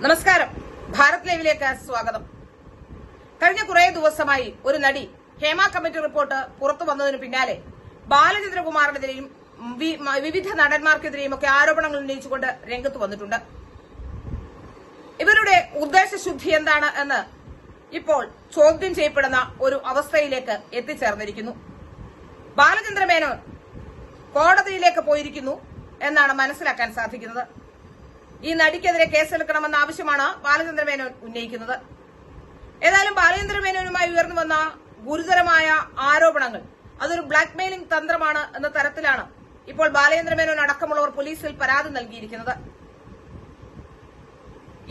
നമസ്കാരം. ഭാരത് ലൈവിലേക്ക് സ്വാഗതം. കഴിഞ്ഞ കുറേ ദിവസമായി ഒരു നടി ഹേമ കമ്മിറ്റി റിപ്പോർട്ട് പുറത്തു വന്നതിന് പിന്നാലെ ബാലചന്ദ്രകുമാറിനെതിരെയും വിവിധ നടന്മാർക്കെതിരെയും ഒക്കെ ആരോപണങ്ങൾ ഉന്നയിച്ചുകൊണ്ട് രംഗത്ത് വന്നിട്ടുണ്ട്. ഇവരുടെ ഉദ്ദേശശുദ്ധി എന്താണ് എന്ന് ഇപ്പോൾ ചോദ്യം ചെയ്യപ്പെടുന്ന ഒരു അവസ്ഥയിലേക്ക് എത്തിച്ചേർന്നിരിക്കുന്നു. ബാലചന്ദ്ര മേനോൻ കോടതിയിലേക്ക് പോയിരിക്കുന്നു എന്നാണ് മനസ്സിലാക്കാൻ സാധിക്കുന്നത്. ഈ നടിക്കെതിരെ കേസെടുക്കണമെന്ന ആവശ്യമാണ് ബാലചന്ദ്ര മേനോൻ ഉന്നയിക്കുന്നത്. ഏതായാലും ബാലചന്ദ്ര മേനോനുമായി ഉയർന്നു വന്ന ഗുരുതരമായ ആരോപണങ്ങൾ അതൊരു ബ്ലാക്ക്മെയിലിംഗ് തന്ത്രമാണ് എന്ന തരത്തിലാണ് ഇപ്പോൾ ബാലചന്ദ്ര മേനോൻ അടക്കമുള്ളവർ പോലീസിൽ പരാതി നൽകിയിരിക്കുന്നത്.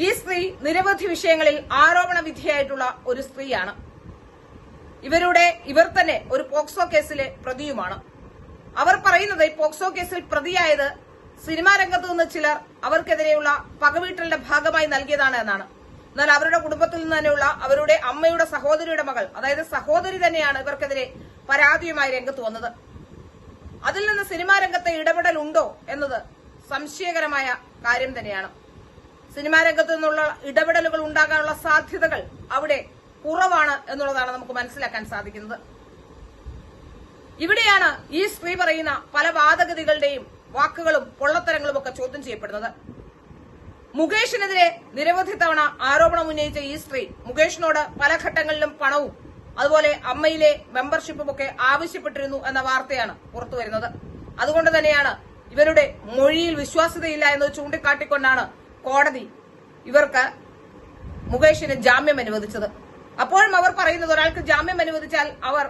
ഈ സ്ത്രീ നിരവധി വിഷയങ്ങളിൽ ആരോപണ വിധേയായിട്ടുള്ള ഒരു സ്ത്രീയാണ്. ഇവർ തന്നെ ഒരു പോക്സോ കേസിലെ പ്രതിയുമാണ്. അവർ പറയുന്നത് ഈ പോക്സോ കേസിൽ പ്രതിയായത് സിനിമാ രംഗത്തു നിന്ന് ചിലർ അവർക്കെതിരെയുള്ള പകവീട്ടലിന്റെ ഭാഗമായി നൽകിയതാണ് എന്നാണ്. എന്നാൽ അവരുടെ കുടുംബത്തിൽ നിന്ന് തന്നെയുള്ള അവരുടെ അമ്മയുടെ സഹോദരിയുടെ മകൾ, അതായത് സഹോദരി തന്നെയാണ് ഇവർക്കെതിരെ പരാതിയുമായി രംഗത്ത് വന്നത്. അതിൽ നിന്ന് സിനിമാ രംഗത്തെ ഇടപെടൽ ഉണ്ടോ എന്നത് സംശയകരമായ കാര്യം തന്നെയാണ്. സിനിമാ രംഗത്തു നിന്നുള്ള ഇടപെടലുകൾ ഉണ്ടാകാനുള്ള സാധ്യതകൾ അവിടെ കുറവാണ് എന്നുള്ളതാണ് നമുക്ക് മനസ്സിലാക്കാൻ സാധിക്കുന്നത്. ഇവിടെയാണ് ഈ സ്ത്രീ പറയുന്ന പല വാദഗതികളുടെയും വാക്കുകളും പൊള്ളത്തരങ്ങളും ഒക്കെ ചോദ്യം ചെയ്യപ്പെടുന്നത്. മുകേഷിനെതിരെ നിരവധി തവണ ആരോപണം ഉന്നയിച്ച ഈ സ്ത്രീ മുകേഷിനോട് പല ഘട്ടങ്ങളിലും പണവും അതുപോലെ അമ്മയിലെ മെമ്പർഷിപ്പും ഒക്കെ ആവശ്യപ്പെട്ടിരുന്നു എന്ന വാർത്തയാണ് പുറത്തുവരുന്നത്. അതുകൊണ്ട് തന്നെയാണ് ഇവരുടെ മൊഴിയിൽ വിശ്വാസ്യതയില്ല എന്ന് ചൂണ്ടിക്കാട്ടിക്കൊണ്ടാണ് കോടതി ഇവർക്ക് മുകേഷിന് ജാമ്യം അനുവദിച്ചത്. അപ്പോഴും അവർ പറയുന്നത് ഒരാൾക്ക് ജാമ്യം അനുവദിച്ചാൽ അവർ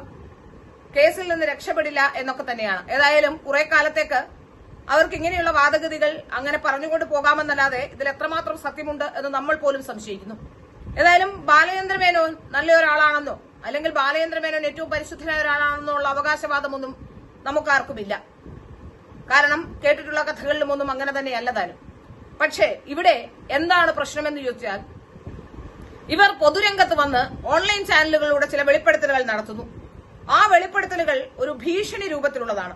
കേസിൽ നിന്ന് രക്ഷപ്പെടില്ല എന്നൊക്കെ തന്നെയാണ്. ഏതായാലും കുറെ കാലത്തേക്ക് അവർക്ക് ഇങ്ങനെയുള്ള വാദഗതികൾ അങ്ങനെ പറഞ്ഞുകൊണ്ട് പോകാമെന്നല്ലാതെ ഇതിൽ എത്രമാത്രം സത്യമുണ്ട് എന്ന് നമ്മൾ പോലും സംശയിക്കുന്നു. ഏതായാലും ബാലചന്ദ്ര മേനോൻ നല്ലൊരാളാണെന്നോ അല്ലെങ്കിൽ ബാലചന്ദ്ര മേനോൻ ഏറ്റവും പരിശുദ്ധനായ ഒരാളാണെന്നോ ഉള്ള അവകാശവാദമൊന്നും നമുക്കാർക്കുമില്ല. കാരണം കേട്ടിട്ടുള്ള കഥകളിലും ഒന്നും അങ്ങനെ തന്നെയല്ല താനും. പക്ഷേ ഇവിടെ എന്താണ് പ്രശ്നമെന്ന് ചോദിച്ചാൽ ഇവർ പൊതുരംഗത്ത് വന്ന് ഓൺലൈൻ ചാനലുകളിലൂടെ ചില വെളിപ്പെടുത്തലുകൾ നടത്തുന്നു. ആ വെളിപ്പെടുത്തലുകൾ ഒരു ഭീഷണി രൂപത്തിലുള്ളതാണ്.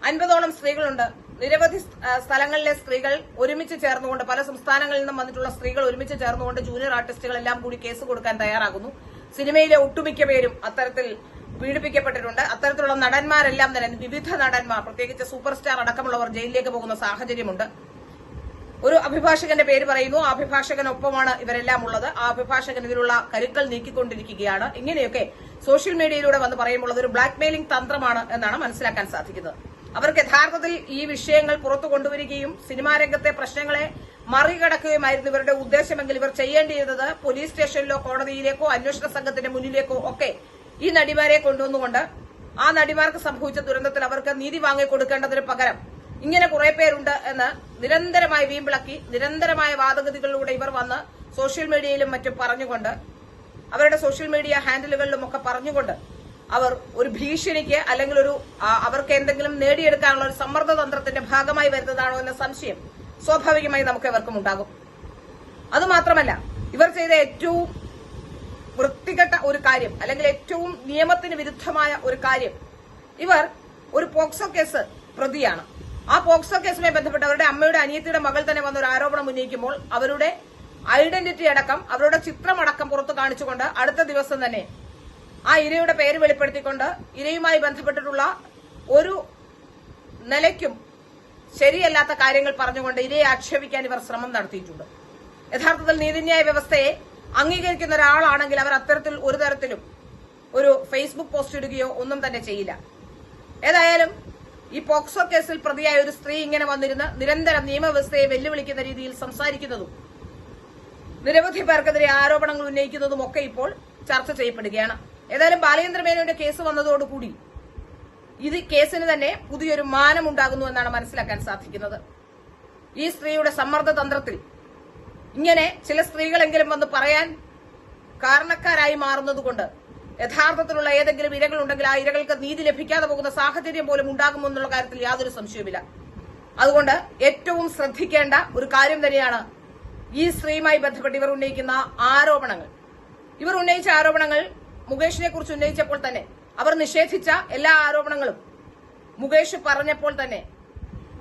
50ഓളം സ്ത്രീകളുണ്ട്. നിരവധി സ്ഥലങ്ങളിലെ സ്ത്രീകൾ ഒരുമിച്ച് ചേർന്നുകൊണ്ട്, പല സംസ്ഥാനങ്ങളിൽ നിന്നും വന്നിട്ടുള്ള സ്ത്രീകൾ ഒരുമിച്ച് ചേർന്നുകൊണ്ട് ജൂനിയർ ആർട്ടിസ്റ്റുകളെല്ലാം കൂടി കേസ് കൊടുക്കാൻ തയ്യാറാകുന്നു. സിനിമയിലെ ഒട്ടുമിക്ക പേരും അത്തരത്തിൽ പീഡിപ്പിക്കപ്പെട്ടിട്ടുണ്ട്. അത്തരത്തിലുള്ള നടന്മാരെല്ലാം തന്നെ, വിവിധ നടന്മാർ, പ്രത്യേകിച്ച് സൂപ്പർ സ്റ്റാർ അടക്കമുള്ളവർ ജയിലിലേക്ക് പോകുന്ന സാഹചര്യമുണ്ട്. ഒരു അഭിഭാഷകന്റെ പേര് പറയുന്നു. ആ അഭിഭാഷകനൊപ്പമാണ് ഇവരെല്ലാം ഉള്ളത്. ആ അഭിഭാഷകൻ ഇതിലുള്ള കരുക്കൾ നീക്കിക്കൊണ്ടിരിക്കുകയാണ്. ഇങ്ങനെയൊക്കെ സോഷ്യൽ മീഡിയയിലൂടെ വന്ന് പറയുമ്പോൾ അതൊരു ബ്ലാക്ക്മെയിലിംഗ് തന്ത്രമാണ് എന്നാണ് മനസ്സിലാക്കാൻ സാധിക്കുന്നത്. അവർക്ക് യഥാർത്ഥത്തിൽ ഈ വിഷയങ്ങൾ പുറത്തു കൊണ്ടുവരികയും സിനിമാ രംഗത്തെ പ്രശ്നങ്ങളെ മറികടക്കുകയുമായിരുന്നു ഇവരുടെ ഉദ്ദേശമെങ്കിൽ ഇവർ ചെയ്യേണ്ടിയിരുന്നത് പോലീസ് സ്റ്റേഷനിലോ കോടതിയിലേക്കോ അന്വേഷണ സംഘത്തിന്റെ മുന്നിലേക്കോ ഒക്കെ ഈ നടിമാരെ കൊണ്ടുവന്നുകൊണ്ട് ആ നടിമാർക്ക് സംഭവിച്ച ദുരന്തത്തിൽ അവർക്ക് നീതി വാങ്ങിക്കൊടുക്കേണ്ടതിന് പകരം ഇങ്ങനെ കുറെ പേരുണ്ട് എന്ന് നിരന്തരമായി വീമ്പിളക്കി നിരന്തരമായ വാദഗതികളിലൂടെ ഇവർ വന്ന് സോഷ്യൽ മീഡിയയിലും മറ്റും പറഞ്ഞുകൊണ്ട്, അവരുടെ സോഷ്യൽ മീഡിയ ഹാൻഡിലുകളിലും ഒക്കെ പറഞ്ഞുകൊണ്ട് അവർ ഒരു ഭീഷണിക്ക് അല്ലെങ്കിൽ അവർക്ക് എന്തെങ്കിലും നേടിയെടുക്കാനുള്ള ഒരു സമ്മർദ്ദ തന്ത്രത്തിന്റെ ഭാഗമായി വരുന്നതാണോ എന്ന സംശയം സ്വാഭാവികമായി നമുക്ക് ഇവർക്കും ഉണ്ടാകും. അതുമാത്രമല്ല, ഇവർ ചെയ്ത ഏറ്റവും വൃത്തികെട്ട ഒരു കാര്യം അല്ലെങ്കിൽ ഏറ്റവും നിയമത്തിന് വിരുദ്ധമായ ഒരു കാര്യം, ഇവർ ഒരു പോക്സോ കേസ് പ്രതിയാണ്. ആ പോക്സോ കേസുമായി ബന്ധപ്പെട്ട് അവരുടെ അമ്മയുടെ അനിയത്തിയുടെ മകൾ തന്നെ വന്ന ഒരു ആരോപണം ഉന്നയിക്കുമ്പോൾ അവരുടെ ഐഡന്റിറ്റി അടക്കം അവരുടെ ചിത്രമടക്കം പുറത്തു കാണിച്ചുകൊണ്ട് അടുത്ത ദിവസം തന്നെ ആ ഇരയുടെ പേര് വെളിപ്പെടുത്തിക്കൊണ്ട് ഇരയുമായി ബന്ധപ്പെട്ടിട്ടുള്ള ഒരു നിലയ്ക്കും ശരിയല്ലാത്ത കാര്യങ്ങൾ പറഞ്ഞുകൊണ്ട് ഇരയെ ആക്ഷേപിക്കാൻ ഇവർ ശ്രമം നടത്തിയിട്ടുണ്ട്. യഥാർത്ഥത്തിൽ നീതിന്യായ വ്യവസ്ഥയെ അംഗീകരിക്കുന്ന ഒരാളാണെങ്കിൽ അവർ അത്തരത്തിൽ ഒരു തരത്തിലും ഒരു ഫേസ്ബുക്ക് പോസ്റ്റ് ഇടുകയോ ഒന്നും തന്നെ ചെയ്യില്ല. ഏതായാലും ഈ പോക്സോ കേസിൽ പ്രതിയായ ഒരു സ്ത്രീ ഇങ്ങനെ വന്നിരുന്ന് നിരന്തരം നിയമവ്യവസ്ഥയെ വെല്ലുവിളിക്കുന്ന രീതിയിൽ സംസാരിക്കുന്നതും നിരവധി പേർക്കെതിരെ ആരോപണങ്ങൾ ഉന്നയിക്കുന്നതും ഒക്കെ ഇപ്പോൾ ചർച്ച ചെയ്യപ്പെടുകയാണ്. ഏതായാലും ബാലചന്ദ്ര മേനോന്റെ കേസ് വന്നതോടുകൂടി ഇത് കേസിന് തന്നെ പുതിയൊരു മാനമുണ്ടാകുന്നു എന്നാണ് മനസ്സിലാക്കാൻ സാധിക്കുന്നത്. ഈ സ്ത്രീയുടെ സമ്മർദ്ദ തന്ത്രത്തിൽ ഇങ്ങനെ ചില സ്ത്രീകളെങ്കിലും വന്ന് പറയാൻ കാരണക്കാരായി മാറുന്നതുകൊണ്ട് യഥാർത്ഥത്തിലുള്ള ഏതെങ്കിലും ഇരകളുണ്ടെങ്കിൽ ആ ഇരകൾക്ക് നീതി ലഭിക്കാതെ പോകുന്ന സാഹചര്യം പോലും ഉണ്ടാകുമെന്നുള്ള കാര്യത്തിൽ യാതൊരു സംശയവുമില്ല. അതുകൊണ്ട് ഏറ്റവും ശ്രദ്ധിക്കേണ്ട ഒരു കാര്യം തന്നെയാണ് ഈ സ്ത്രീയുമായി ബന്ധപ്പെട്ട് ഇവർ ഉന്നയിക്കുന്ന ആരോപണങ്ങൾ. ഇവർ ഉന്നയിച്ച ആരോപണങ്ങൾ മുകേഷിനെ കുറിച്ച് ഉന്നയിച്ചപ്പോൾ തന്നെ അവർ നിഷേധിച്ച എല്ലാ ആരോപണങ്ങളും മുകേഷ് പറഞ്ഞപ്പോൾ തന്നെ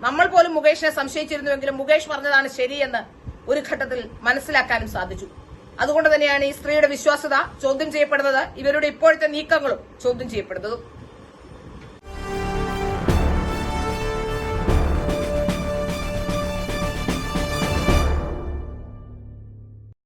നമ്മൾ പോലും മുകേഷിനെ സംശയിച്ചിരുന്നുവെങ്കിലും മുകേഷ് പറഞ്ഞതാണ് ശരിയെന്ന് ഒരു ഘട്ടത്തിൽ മനസ്സിലാക്കാനും സാധിച്ചു. അതുകൊണ്ട് തന്നെയാണ് ഈ സ്ത്രീയുടെ വിശ്വാസ്യത ചോദ്യം ചെയ്യപ്പെടുന്നത്, ഇവരുടെ ഇപ്പോഴത്തെ നീക്കങ്ങളും ചോദ്യം ചെയ്യപ്പെടുന്നതും.